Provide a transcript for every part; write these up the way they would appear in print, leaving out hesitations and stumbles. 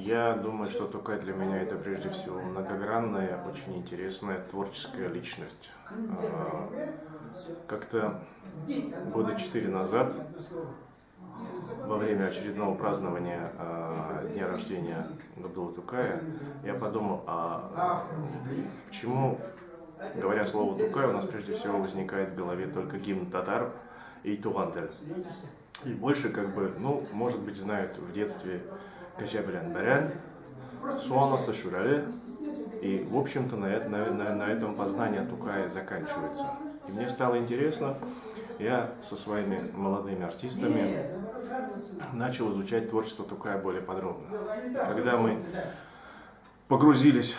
Я думаю, что Тукай для меня это прежде всего многогранная, очень интересная творческая личность. Как-то года 4 назад, во время очередного празднования дня рождения Габдуллы Тукая, я подумал, почему, говоря слово Тукай, у нас прежде всего возникает в голове только гимн татар и Туган тель. И больше, может быть, знают в детстве Кача белян барян, Суанасы Шурали. И, в общем-то, на этом познание Тукая заканчивается. И мне стало интересно, я со своими молодыми артистами начал изучать творчество Тукая более подробно. Когда мы погрузились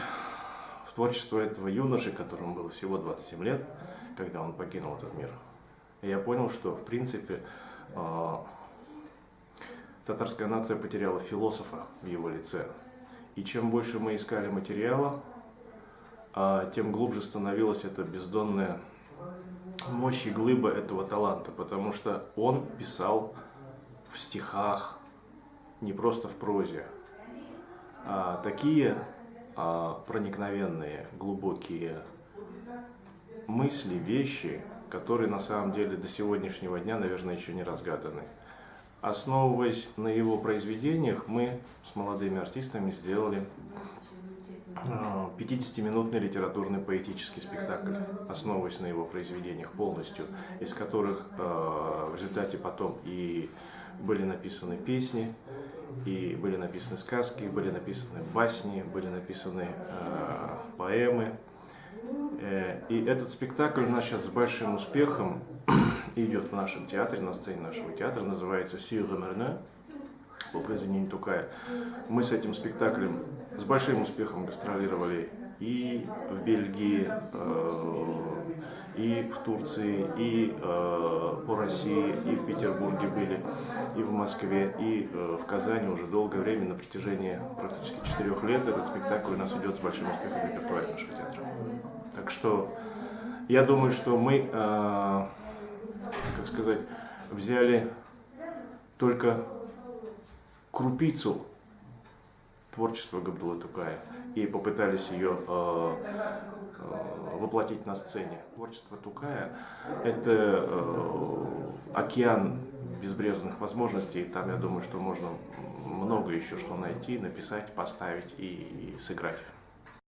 в творчество этого юноши, которому было всего 27 лет, когда он покинул этот мир, я понял, что, в принципе, татарская нация потеряла философа в его лице. И чем больше мы искали материала, тем глубже становилась эта бездонная мощь и глыба этого таланта, потому что он писал в стихах, не просто в прозе, такие проникновенные, глубокие мысли, вещи, которые на самом деле до сегодняшнего дня, наверное, еще не разгаданы. Основываясь на его произведениях, мы с молодыми артистами сделали 50-минутный литературный поэтический спектакль, основываясь на его произведениях полностью, из которых в результате потом и были написаны песни, и были написаны сказки, были написаны басни, были написаны поэмы. И этот спектакль у нас сейчас с большим успехом идет в нашем театре, на сцене нашего театра, называется «Сюр Мерне» по произведению Тукая. Мы с этим спектаклем с большим успехом гастролировали и в Бельгии, и в Турции, и по России, и в Петербурге были, и в Москве, и в Казани уже долгое время, на протяжении практически 4 лет этот спектакль у нас идет с большим успехом в репертуаре нашего театра. Так что я думаю, что мы, взяли только крупицу творчества Габдуллы Тукая и попытались ее воплотить на сцене. Творчество Тукая – это океан безбрежных возможностей. Там, я думаю, что можно много еще что найти, написать, поставить и сыграть.